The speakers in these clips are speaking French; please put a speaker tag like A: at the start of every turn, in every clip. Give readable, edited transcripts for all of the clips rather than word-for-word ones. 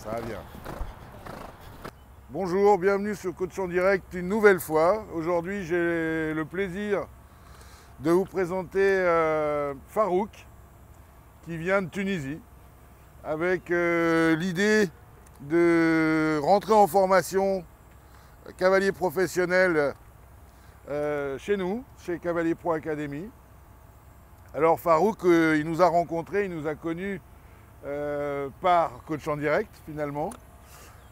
A: Ça va bien. Bonjour, bienvenue sur Coach en Direct une nouvelle fois. Aujourd'hui, j'ai le plaisir de vous présenter Farouk, qui vient de Tunisie, avec l'idée de rentrer en formation cavalier professionnel chez nous, chez Cavalier Pro Academy. Alors Farouk, il nous a rencontrés, il nous a connus par Coach en Direct finalement.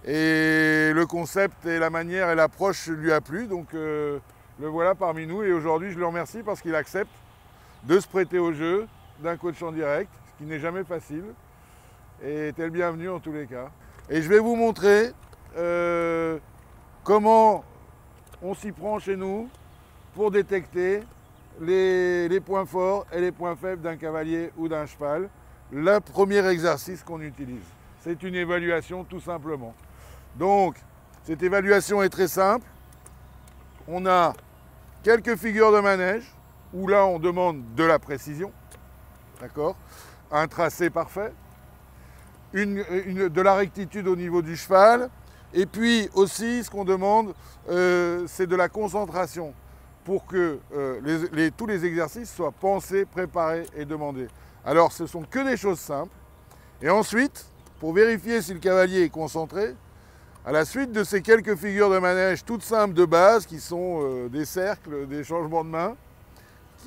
A: Et le concept et la manière et l'approche lui a plu, donc le voilà parmi nous. Et aujourd'hui, je le remercie parce qu'il accepte de se prêter au jeu d'un coach en direct, ce qui n'est jamais facile. Et t'es le bienvenu en tous les cas. Et je vais vous montrer comment on s'y prend chez nous pour détecter les points forts et les points faibles d'un cavalier ou d'un cheval. Le premier exercice qu'on utilise, c'est une évaluation tout simplement. Donc, cette évaluation est très simple. On a quelques figures de manège, où là, on demande de la précision, d'accord, un tracé parfait, de la rectitude au niveau du cheval, et puis aussi, ce qu'on demande, c'est de la concentration, pour que tous les exercices soient pensés, préparés et demandés. Alors, ce sont que des choses simples. Et ensuite, pour vérifier si le cavalier est concentré, à la suite de ces quelques figures de manège toutes simples de base, qui sont des cercles, des changements de main,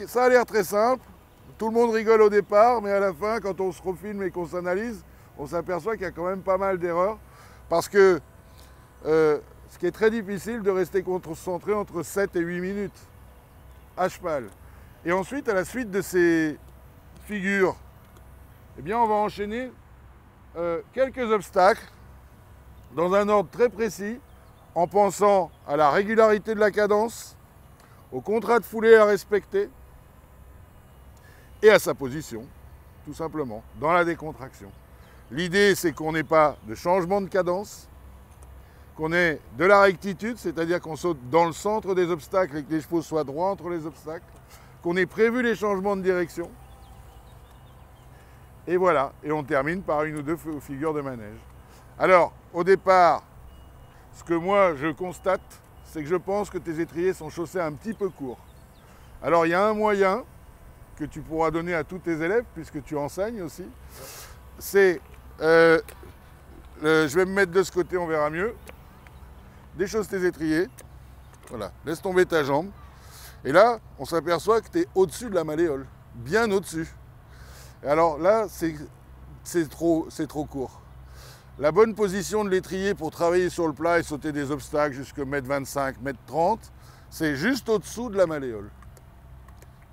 A: ça a l'air très simple, tout le monde rigole au départ, mais à la fin, quand on se refilme et qu'on s'analyse, on s'aperçoit qu'il y a quand même pas mal d'erreurs, parce que ce qui est très difficile de rester concentré entre 7 et 8 minutes à cheval. Et ensuite, à la suite de ces figures, eh bien, on va enchaîner quelques obstacles, dans un ordre très précis, en pensant à la régularité de la cadence, au contrat de foulée à respecter et à sa position, tout simplement, dans la décontraction. L'idée, c'est qu'on n'ait pas de changement de cadence, qu'on ait de la rectitude, c'est-à-dire qu'on saute dans le centre des obstacles et que les chevaux soient droits entre les obstacles, qu'on ait prévu les changements de direction. Et voilà, et on termine par une ou deux figures de manège. Alors, au départ, ce que moi je constate, c'est que je pense que tes étriers sont chaussés un petit peu courts. Alors, il y a un moyen que tu pourras donner à tous tes élèves, puisque tu enseignes aussi, c'est, je vais me mettre de ce côté, on verra mieux, déchausse tes étriers, voilà, laisse tomber ta jambe, et là, on s'aperçoit que tu es au-dessus de la malléole, bien au-dessus. Et alors là, c'est trop court. La bonne position de l'étrier pour travailler sur le plat et sauter des obstacles jusqu'à 1,25 m, 1,30 m, c'est juste au-dessous de la malléole.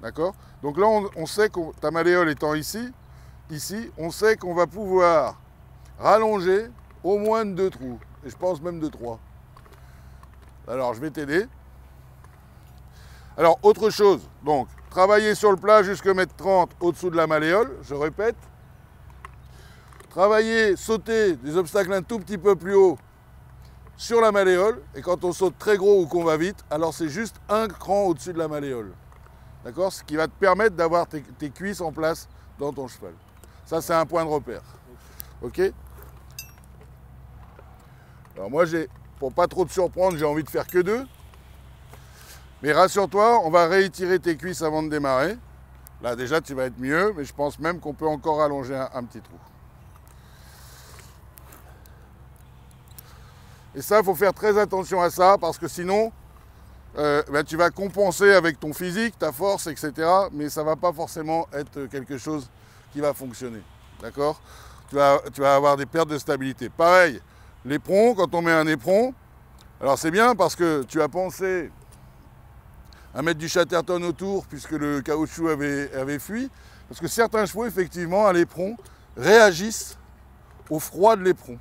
A: D'accord? Donc là, on sait que ta malléole étant ici, on sait qu'on va pouvoir rallonger au moins de 2 trous. Et je pense même de 3. Alors, je vais t'aider. Alors, autre chose. Donc, travailler sur le plat jusqu'à 1,30 m au-dessous de la malléole, je répète. Travailler, sauter des obstacles un tout petit peu plus haut sur la malléole. Et quand on saute très gros ou qu'on va vite, alors c'est juste un cran au-dessus de la malléole. D'accord? Ce qui va te permettre d'avoir tes cuisses en place dans ton cheval. Ça, c'est un point de repère. Ok? Alors moi, pour pas trop te surprendre, j'ai envie de faire que 2. Mais rassure-toi, on va réétirer tes cuisses avant de démarrer. Là, déjà, tu vas être mieux, mais je pense même qu'on peut encore allonger un petit trou. Et ça, il faut faire très attention à ça, parce que sinon, tu vas compenser avec ton physique, ta force, etc. Mais ça ne va pas forcément être quelque chose qui va fonctionner. D'accord? Tu vas avoir des pertes de stabilité. Pareil, l'éperon, quand on met un éperon, alors c'est bien parce que tu as pensé à mettre du chatterton autour, puisque le caoutchouc avait fui. Parce que certains chevaux, effectivement, à l'éperon, réagissent au froid de l'éperon.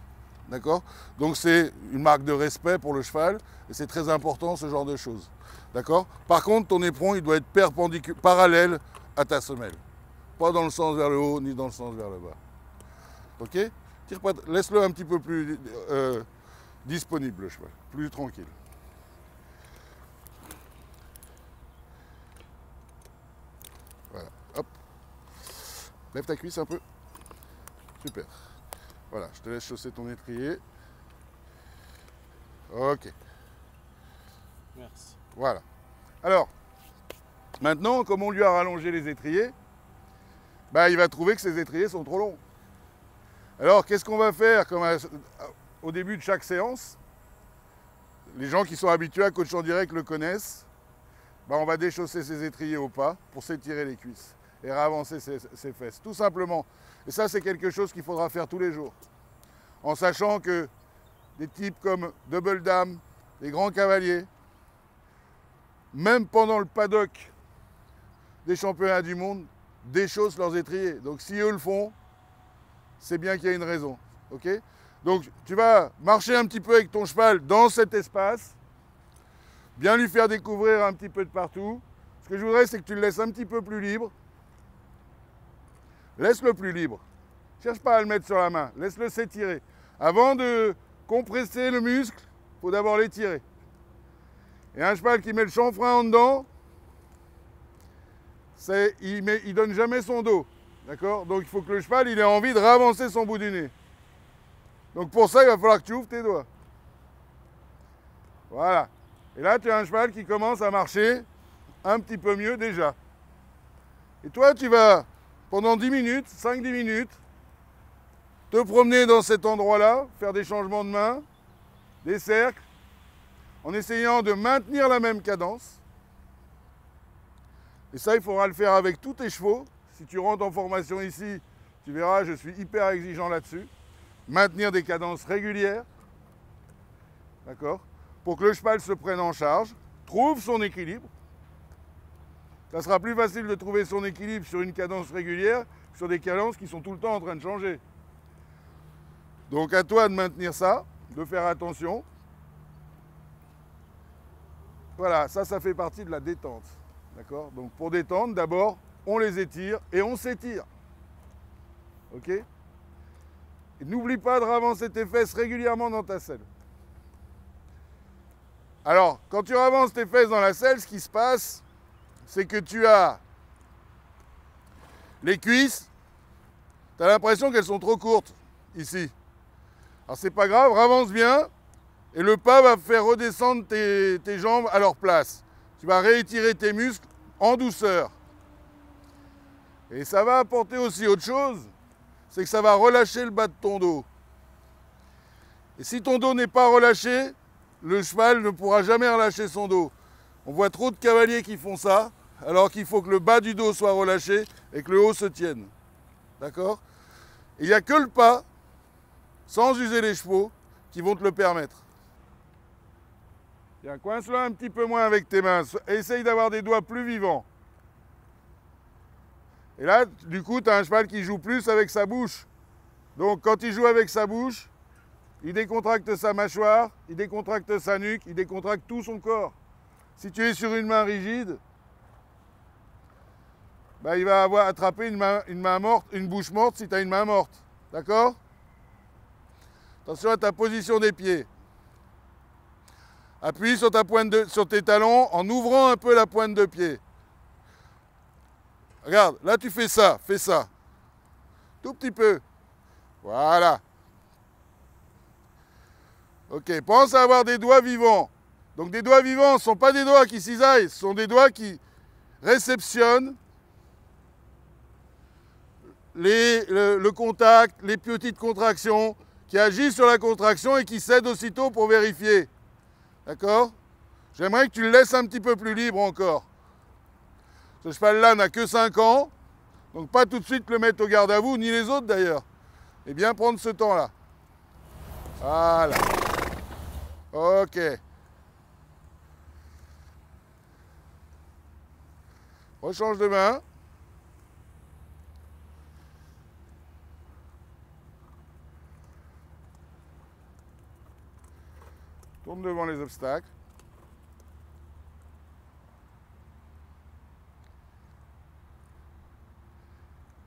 A: D'accord? Donc c'est une marque de respect pour le cheval et c'est très important ce genre de choses. D'accord? Par contre, ton éperon, il doit être perpendiculaire, parallèle à ta semelle. Pas dans le sens vers le haut ni dans le sens vers le bas. Ok? Laisse-le un petit peu plus disponible le cheval, plus tranquille. Voilà. Hop. Lève ta cuisse un peu. Super. Voilà, je te laisse chausser ton étrier. Ok.
B: Merci.
A: Voilà. Alors, maintenant, comme on lui a rallongé les étriers, bah, il va trouver que ces étriers sont trop longs. Alors, qu'est-ce qu'on va faire au début de chaque séance? Les gens qui sont habitués à coach en direct le connaissent. Bah, on va déchausser ses étriers au pas pour s'étirer les cuisses et ravancer ses fesses, tout simplement. Et ça, c'est quelque chose qu'il faudra faire tous les jours. En sachant que des types comme Double Dame, les grands cavaliers, même pendant le paddock des championnats du monde, déchaussent leurs étriers. Donc si eux le font, c'est bien qu'il y a une raison. Okay? Donc tu vas marcher un petit peu avec ton cheval dans cet espace, bien lui faire découvrir un petit peu de partout. Ce que je voudrais, c'est que tu le laisses un petit peu plus libre. Laisse-le plus libre. Cherche pas à le mettre sur la main, laisse-le s'étirer. Avant de compresser le muscle, il faut d'abord l'étirer. Et un cheval qui met le chanfrein en dedans, il donne jamais son dos. D'accord? Donc il faut que le cheval il ait envie de ravancer son bout du nez. Donc pour ça, il va falloir que tu ouvres tes doigts. Voilà. Et là, tu as un cheval qui commence à marcher un petit peu mieux déjà. Et toi, tu vas, pendant 10 minutes, 5-10 minutes, te promener dans cet endroit-là, faire des changements de main, des cercles, en essayant de maintenir la même cadence. Et ça, il faudra le faire avec tous tes chevaux. Si tu rentres en formation ici, tu verras, je suis hyper exigeant là-dessus. Maintenir des cadences régulières, d'accord, pour que le cheval se prenne en charge, trouve son équilibre. Ça sera plus facile de trouver son équilibre sur une cadence régulière que sur des cadences qui sont tout le temps en train de changer. Donc à toi de maintenir ça, de faire attention. Voilà, ça fait partie de la détente. D'accord? Donc pour détendre, d'abord, on les étire et on s'étire. Ok? Et n'oublie pas de ravancer tes fesses régulièrement dans ta selle. Alors, quand tu ravances tes fesses dans la selle, ce qui se passe, c'est que tu as les cuisses, tu as l'impression qu'elles sont trop courtes, ici. Alors c'est pas grave, ravance bien, et le pas va faire redescendre tes jambes à leur place. Tu vas réétirer tes muscles en douceur. Et ça va apporter aussi autre chose, c'est que ça va relâcher le bas de ton dos. Et si ton dos n'est pas relâché, le cheval ne pourra jamais relâcher son dos. On voit trop de cavaliers qui font ça, alors qu'il faut que le bas du dos soit relâché et que le haut se tienne. D'accord? Il n'y a que le pas, sans user les chevaux, qui vont te le permettre. Tiens, coince-le un petit peu moins avec tes mains. Essaye d'avoir des doigts plus vivants. Et là, du coup, tu as un cheval qui joue plus avec sa bouche. Donc, quand il joue avec sa bouche, il décontracte sa mâchoire, il décontracte sa nuque, il décontracte tout son corps. Si tu es sur une main rigide, bah, il va avoir attrapé une main morte, une bouche morte si tu as une main morte. D'accord? Attention à ta position des pieds. Appuie sur tes talons en ouvrant un peu la pointe de pied. Regarde, là tu fais ça. Tout petit peu. Voilà. Ok, pense à avoir des doigts vivants. Donc des doigts vivants ne sont pas des doigts qui cisaillent, ce sont des doigts qui réceptionnent le contact, les petites contractions, qui agissent sur la contraction et qui cèdent aussitôt pour vérifier. D'accord? J'aimerais que tu le laisses un petit peu plus libre encore. Ce cheval-là n'a que 5 ans, donc pas tout de suite le mettre au garde à vous, ni les autres d'ailleurs. Et bien prendre ce temps-là. Voilà. Ok. Rechange de main. Tourne devant les obstacles.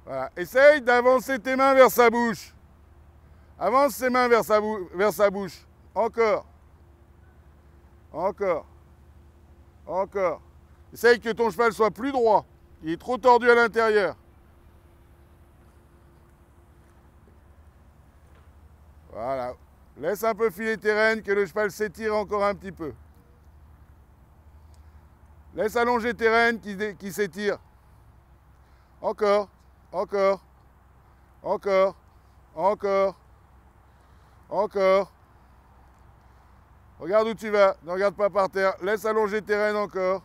A: Voilà. Essaye d'avancer tes mains vers sa bouche. Avance ses mains vers sa bouche. Encore. Encore. Encore. Essaye que ton cheval soit plus droit. Il est trop tordu à l'intérieur. Voilà. Laisse un peu filer tes rênes, que le cheval s'étire encore un petit peu. Laisse allonger tes rênes qui s'étirent. Encore, encore, encore, encore, encore. Regarde où tu vas, ne regarde pas par terre. Laisse allonger tes rênes encore.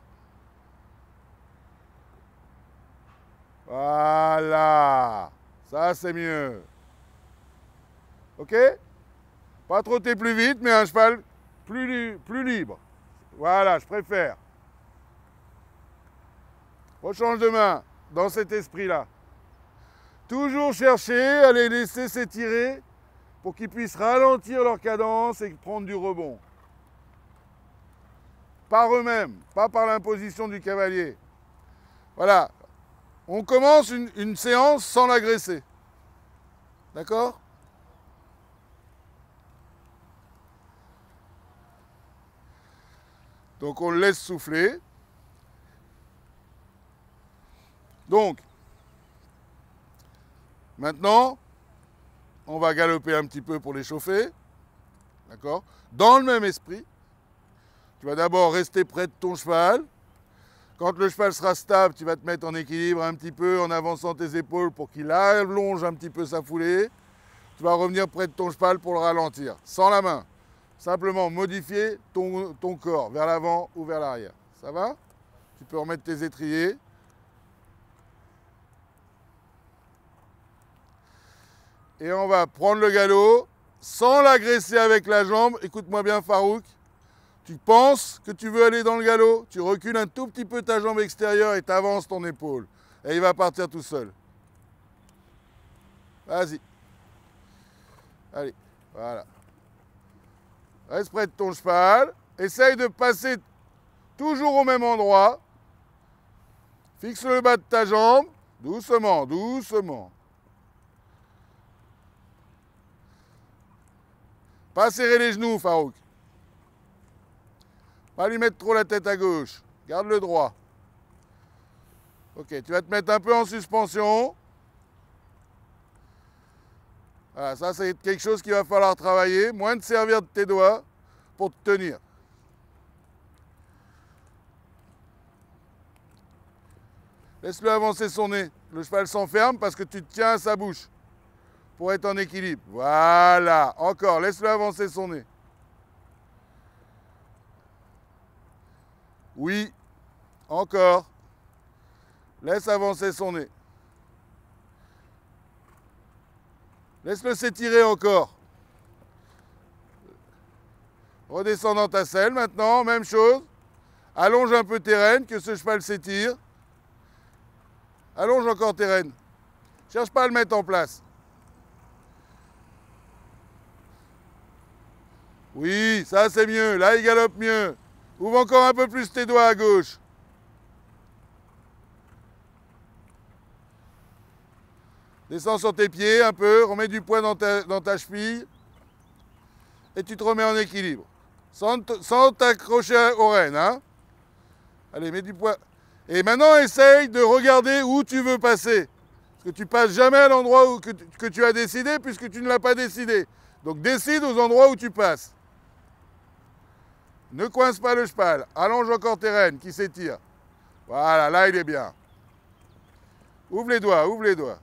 A: Voilà, ça c'est mieux. Ok? Pas trotter plus vite, mais un cheval plus libre. Voilà, je préfère. Rechange de main dans cet esprit-là. Toujours chercher à les laisser s'étirer pour qu'ils puissent ralentir leur cadence et prendre du rebond. Par eux-mêmes, pas par l'imposition du cavalier. Voilà. On commence une séance sans l'agresser. D'accord? Donc on le laisse souffler. Donc, maintenant, on va galoper un petit peu pour l'échauffer. D'accord? Dans le même esprit, tu vas d'abord rester près de ton cheval. Quand le cheval sera stable, tu vas te mettre en équilibre un petit peu en avançant tes épaules pour qu'il allonge un petit peu sa foulée. Tu vas revenir près de ton cheval pour le ralentir, sans la main. Simplement modifier ton corps vers l'avant ou vers l'arrière. Ça va? Tu peux remettre tes étriers. Et on va prendre le galop sans l'agresser avec la jambe. Écoute-moi bien, Farouk. Tu penses que tu veux aller dans le galop, tu recules un tout petit peu ta jambe extérieure et tu avances ton épaule. Et il va partir tout seul. Vas-y. Allez, voilà. Reste près de ton cheval. Essaye de passer toujours au même endroit. Fixe le bas de ta jambe. Doucement, doucement. Pas serrer les genoux, Farouk. Pas lui mettre trop la tête à gauche. Garde le droit. Ok, tu vas te mettre un peu en suspension. Voilà, ça c'est quelque chose qu'il va falloir travailler. Moins de servir de tes doigts pour te tenir. Laisse-le avancer son nez. Le cheval s'enferme parce que tu te tiens à sa bouche pour être en équilibre. Voilà, encore, laisse-le avancer son nez. Oui, encore. Laisse avancer son nez. Laisse-le s'étirer encore. Redescends dans ta selle maintenant, même chose. Allonge un peu tes rênes, que ce cheval s'étire. Allonge encore tes rênes. Cherche pas à le mettre en place. Oui, ça c'est mieux. Là, il galope mieux. Ouvre encore un peu plus tes doigts à gauche. Descends sur tes pieds un peu, remets du poids dans ta cheville. Et tu te remets en équilibre. Sans t'accrocher aux rênes. Hein. Allez, mets du poids. Et maintenant, essaye de regarder où tu veux passer. Parce que tu passes jamais à l'endroit que tu as décidé, puisque tu ne l'as pas décidé. Donc décide aux endroits où tu passes. Ne coince pas le cheval. Allonge encore tes rênes qui s'étirent. Voilà, là il est bien. Ouvre les doigts, ouvre les doigts.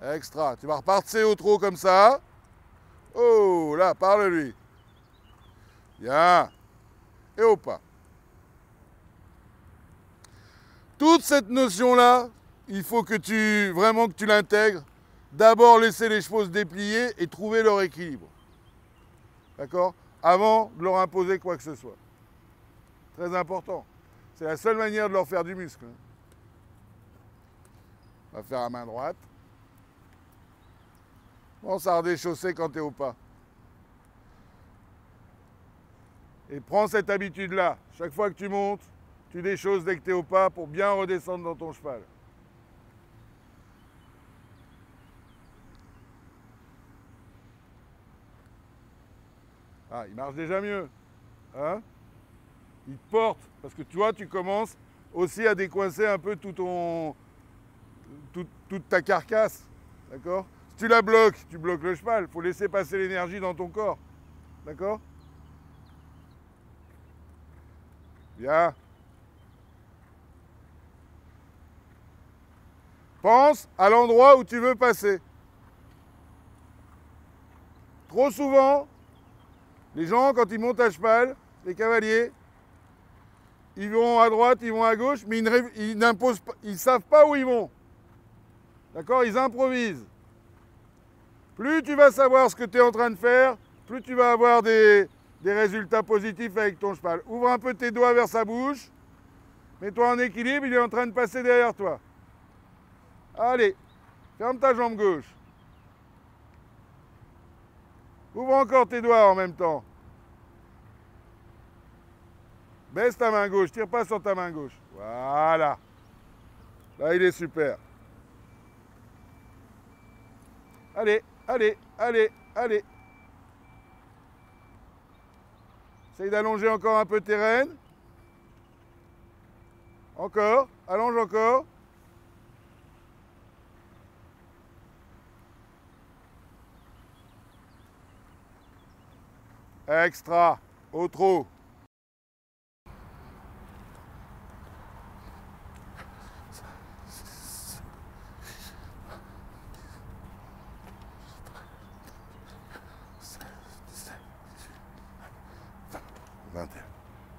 A: Extra. Tu vas repartir au trot comme ça. Oh, là, parle-lui. Bien. Et au pas. Toute cette notion-là, il faut que vraiment que tu l'intègres. D'abord, laisser les chevaux se déplier et trouver leur équilibre. D'accord? Avant de leur imposer quoi que ce soit. Très important. C'est la seule manière de leur faire du muscle. On va faire à main droite. Bon, ça a redéchaussé quand tu es au pas. Et prends cette habitude-là. Chaque fois que tu montes, tu déchausses dès que tu es au pas pour bien redescendre dans ton cheval. Ah, il marche déjà mieux. Hein? Il te porte. Parce que tu vois, tu commences aussi à décoincer un peu toute ta carcasse. D'accord? Si tu la bloques, tu bloques le cheval. Il faut laisser passer l'énergie dans ton corps. D'accord? Bien. Pense à l'endroit où tu veux passer. Trop souvent, les gens, quand ils montent à cheval, les cavaliers, ils vont à droite, ils vont à gauche, mais ils n'imposent pas, ils ne savent pas où ils vont. D'accord? Ils improvisent. Plus tu vas savoir ce que tu es en train de faire, plus tu vas avoir des résultats positifs avec ton cheval. Ouvre un peu tes doigts vers sa bouche. Mets-toi en équilibre, il est en train de passer derrière toi. Allez, ferme ta jambe gauche. Ouvre encore tes doigts en même temps. Baisse ta main gauche, tire pas sur ta main gauche. Voilà. Là, il est super. Allez, allez, allez, allez. Essaye d'allonger encore un peu tes rênes. Encore, allonge encore. Extra, au trot.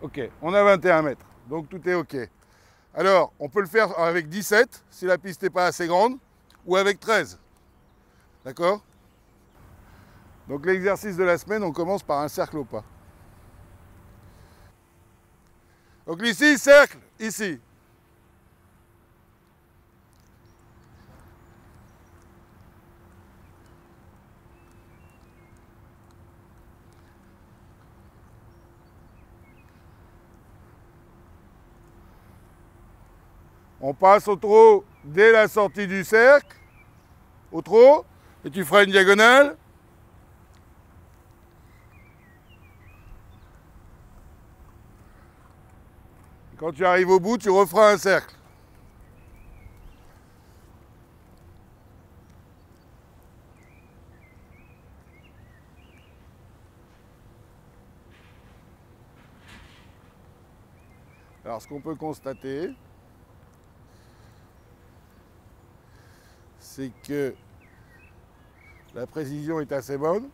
A: Ok, on a 21 mètres, donc tout est ok. Alors, on peut le faire avec 17, si la piste n'est pas assez grande, ou avec 13. D'accord? Donc l'exercice de la semaine, on commence par un cercle au pas. Donc ici, cercle, ici. On passe au trot dès la sortie du cercle, au trot, et tu feras une diagonale. Quand tu arrives au bout, tu referas un cercle. Alors, ce qu'on peut constater, c'est que la précision est assez bonne.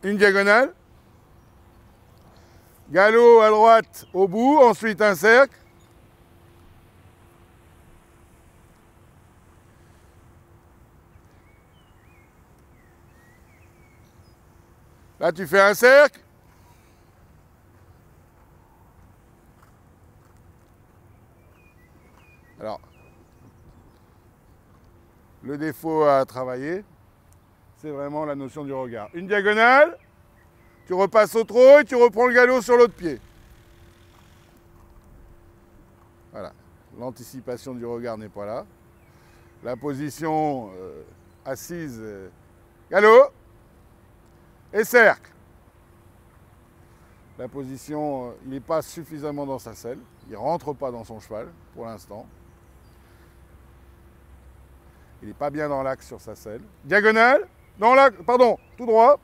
A: Une diagonale, galop à droite au bout, ensuite un cercle. Là, tu fais un cercle. Alors, le défaut à travailler, c'est vraiment la notion du regard. Une diagonale, tu repasses au trot et tu reprends le galop sur l'autre pied. Voilà, l'anticipation du regard n'est pas là. La position assise, galop et cercle. La position, il n'est pas suffisamment dans sa selle, il ne rentre pas dans son cheval pour l'instant. Il n'est pas bien dans l'axe sur sa selle. Diagonale, dans l'axe, pardon, tout droit.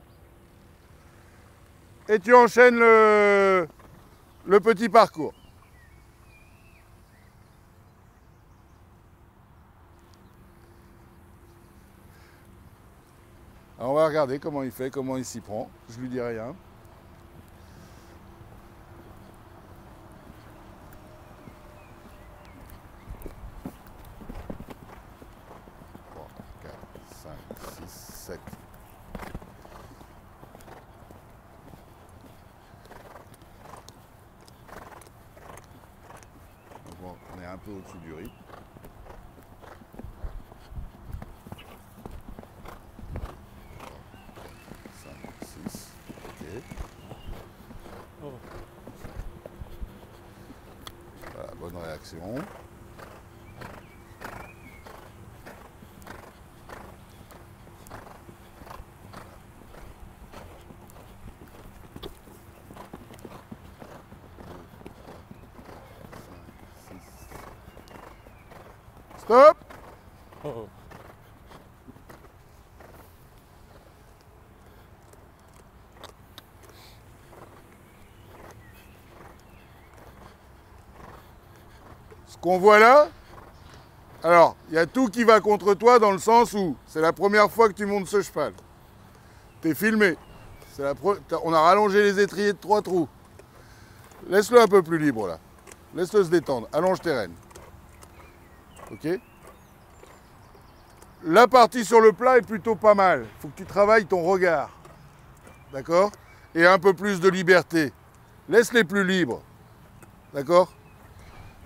A: Et tu enchaînes le petit parcours. Alors on va regarder comment il fait, comment il s'y prend. Je lui dis rien. On est un peu au-dessus du rythme. Voilà, bonne réaction. Stop. qu'on voit là, alors, il y a tout qui va contre toi dans le sens où c'est la première fois que tu montes ce cheval. Tu es filmé. On a rallongé les étriers de 3 trous. Laisse-le un peu plus libre là. Laisse-le se détendre. Allonge tes rênes. Ok? La partie sur le plat est plutôt pas mal. Il faut que tu travailles ton regard. D'accord? Et un peu plus de liberté. Laisse-les plus libres. D'accord?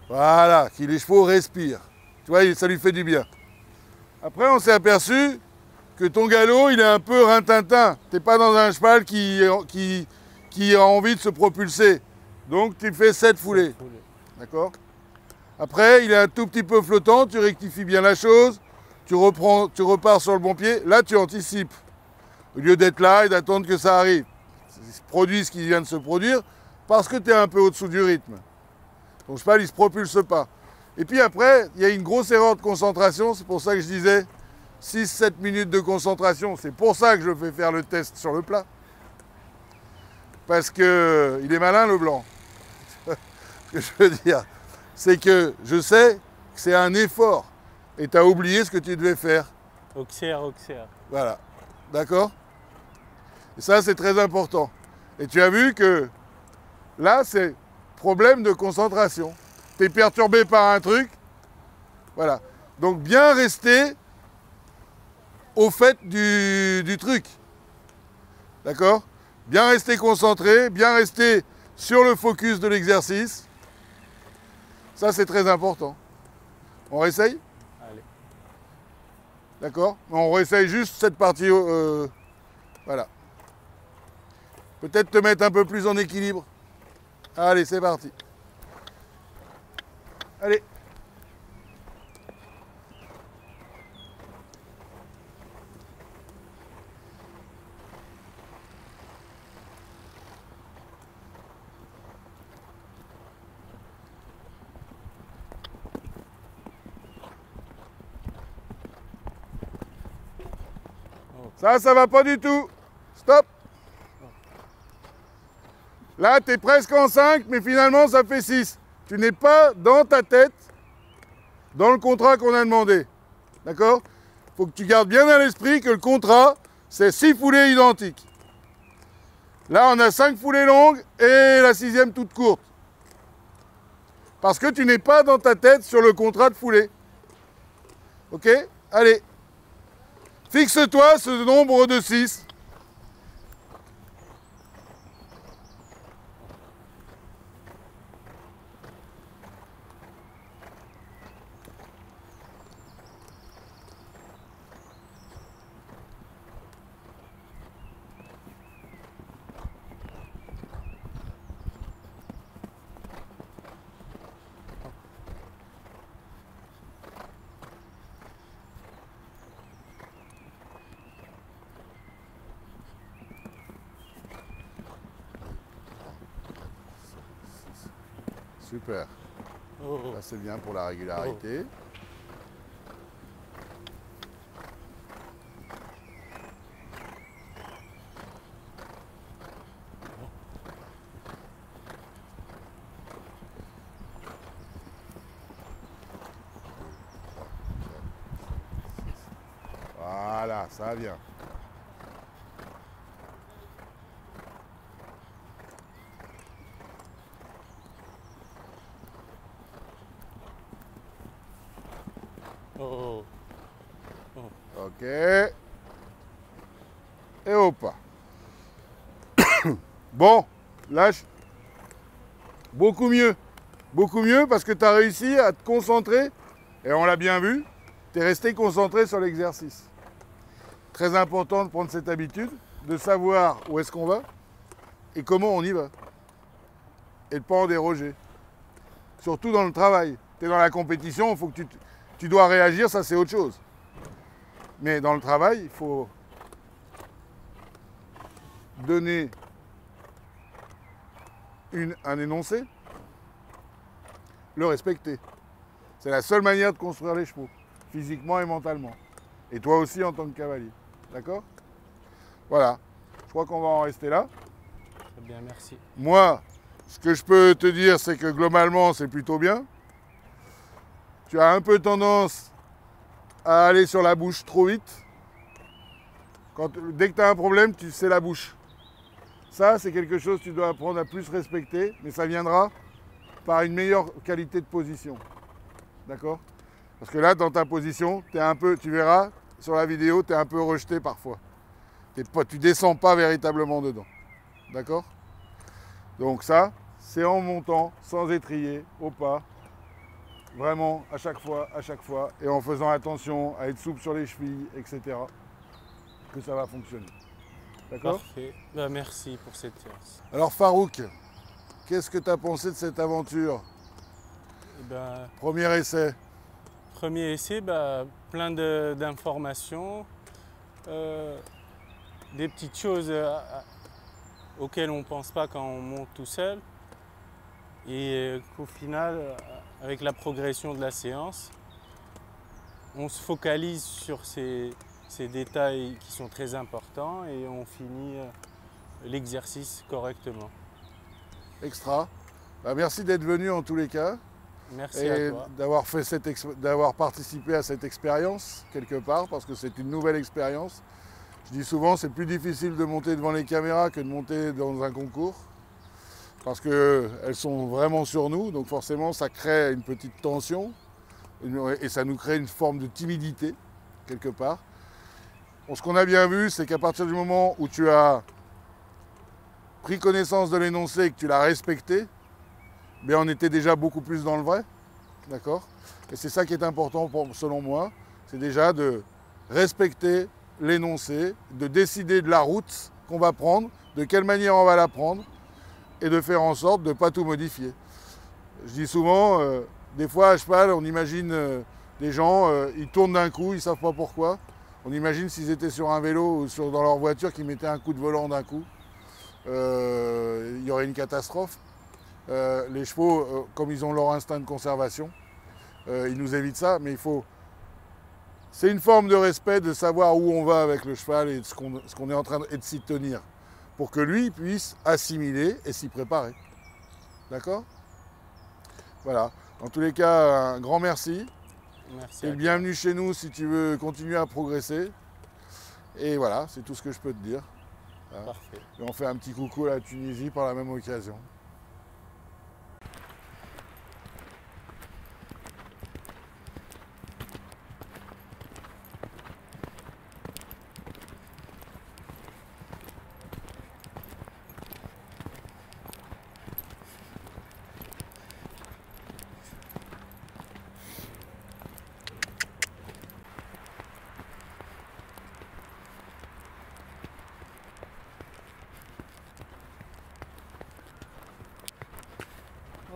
A: Voilà, que les chevaux respirent. Tu vois, ça lui fait du bien. Après, on s'est aperçu que ton galop, il est un peu rintintin. Tu n'es pas dans un cheval qui a envie de se propulser. Donc, tu fais 7 foulées. D'accord? Après, il est un tout petit peu flottant. Tu rectifies bien la chose. Tu repars sur le bon pied. Là, tu anticipes. Au lieu d'être là et d'attendre que ça arrive. Produis ce qui vient de se produire parce que tu es un peu au-dessous du rythme. Ton cheval, il ne se propulse pas. Et puis après, il y a une grosse erreur de concentration. C'est pour ça que je disais 6-7 minutes de concentration. C'est pour ça que je fais faire le test sur le plat. Parce qu'il est malin, le blanc. Ce que je veux dire, c'est que je sais que c'est un effort. Et tu as oublié ce que tu devais faire.
B: Auxerre.
A: Voilà. D'accord? Et ça, c'est très important. Et tu as vu que là, c'est problème de concentration. Tu es perturbé par un truc. Voilà. Donc, bien rester au fait du truc. D'accord? Bien rester concentré, bien rester sur le focus de l'exercice. Ça, c'est très important. On réessaye?
B: Allez.
A: D'accord? On réessaye juste cette partie. Voilà. Peut-être te mettre un peu plus en équilibre. Allez, c'est parti. Allez. Ça va pas du tout. Stop. Là, tu es presque en 5, mais finalement, ça fait 6. Tu n'es pas dans ta tête, dans le contrat qu'on a demandé. D'accord? Il faut que tu gardes bien à l'esprit que le contrat, c'est 6 foulées identiques. Là, on a 5 foulées longues et la 6e toute courte. Parce que tu n'es pas dans ta tête sur le contrat de foulée. Ok? Allez. Fixe-toi ce nombre de 6. Super. Ça, c'est bien pour la régularité. Voilà, ça vient. Ok. Et hop. Bon, lâche. Beaucoup mieux. Beaucoup mieux parce que tu as réussi à te concentrer. Et on l'a bien vu. Tu es resté concentré sur l'exercice. Très important de prendre cette habitude, de savoir où est-ce qu'on va et comment on y va. Et de ne pas en déroger. Surtout dans le travail. Tu es dans la compétition, il faut que tu dois réagir, ça c'est autre chose. Mais dans le travail, il faut donner un énoncé, le respecter. C'est la seule manière de construire les chevaux, physiquement et mentalement. Et toi aussi en tant que cavalier. D'accord? Voilà. Je crois qu'on va en rester là.
B: Très bien, merci.
A: Moi, ce que je peux te dire, c'est que globalement, c'est plutôt bien. tu as un peu tendance à aller sur la bouche trop vite. Dès que tu as un problème, c'est la bouche. Ça, c'est quelque chose que tu dois apprendre à plus respecter, mais ça viendra par une meilleure qualité de position. D'accord? Parce que là, dans ta position, tu verras sur la vidéo, tu es un peu rejeté parfois. Tu ne descends pas véritablement dedans. D'accord? Donc ça, c'est en montant, sans étrier, au pas. Vraiment, à chaque fois, et en faisant attention à être souple sur les chevilles, etc., que ça va fonctionner. D'accord?
B: Parfait. Ben, merci pour cette séance.
A: Alors Farouk, qu'est-ce que tu as pensé de cette aventure?
B: Eh ben,
A: Premier essai.
B: premier essai, plein d'informations, des petites choses auxquelles on ne pense pas quand on monte tout seul. Et qu'au final, avec la progression de la séance, on se focalise sur ces détails qui sont très importants et on finit l'exercice correctement.
A: Extra. Merci d'être venu en tous les cas.
B: Merci à toi.
A: D'avoir participé à cette expérience quelque part, parce que c'est une nouvelle expérience. Je dis souvent, c'est plus difficile de monter devant les caméras que de monter dans un concours, parce qu'elles sont vraiment sur nous, donc forcément ça crée une petite tension, et ça nous crée une forme de timidité, quelque part. Bon, ce qu'on a bien vu, c'est qu'à partir du moment où tu as pris connaissance de l'énoncé et que tu l'as respecté, bien on était déjà beaucoup plus dans le vrai, d'accord? Et c'est ça qui est important selon moi, c'est déjà de respecter l'énoncé, de décider de la route qu'on va prendre, de quelle manière on va la prendre, et de faire en sorte de ne pas tout modifier. Je dis souvent, des fois à cheval, on imagine des gens, ils tournent d'un coup, ils ne savent pas pourquoi. On imagine s'ils étaient sur un vélo ou dans leur voiture, qu'ils mettaient un coup de volant d'un coup. Il y aurait une catastrophe. Les chevaux, comme ils ont leur instinct de conservation, ils nous évitent ça, mais il faut... C'est une forme de respect de savoir où on va avec le cheval et ce qu'on est en train de s'y tenir, pour que lui puisse assimiler et s'y préparer. D'accord? Voilà. En tous les cas, un grand merci.
B: Merci.
A: Tu es le bienvenu chez nous si tu veux continuer à progresser. Et voilà, c'est tout ce que je peux te dire.
B: Parfait.
A: Et on fait un petit coucou à la Tunisie par la même occasion.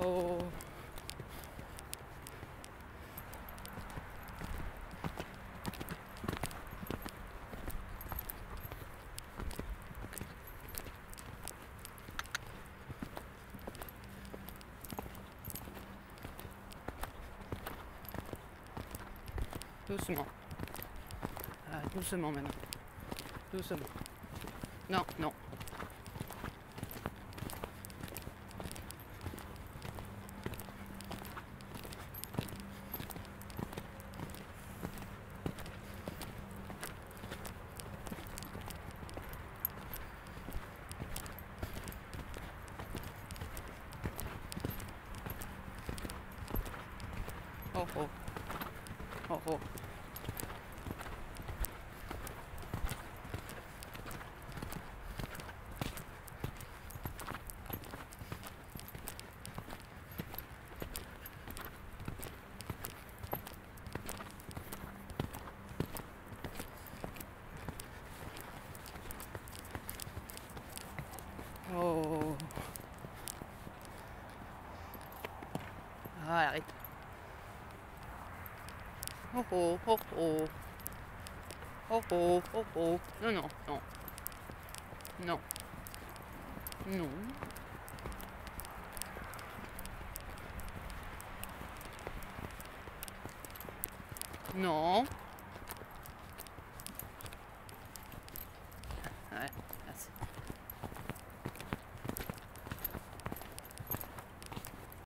C: Oh. Doucement. Doucement maintenant. Doucement. Non, non. Oh oh. Oh oh. Oh. Ah, arrête. Oh oh, oh oh. Oh oh, oh oh. Non, non, non. Non. Non. Non. Ouais, merci.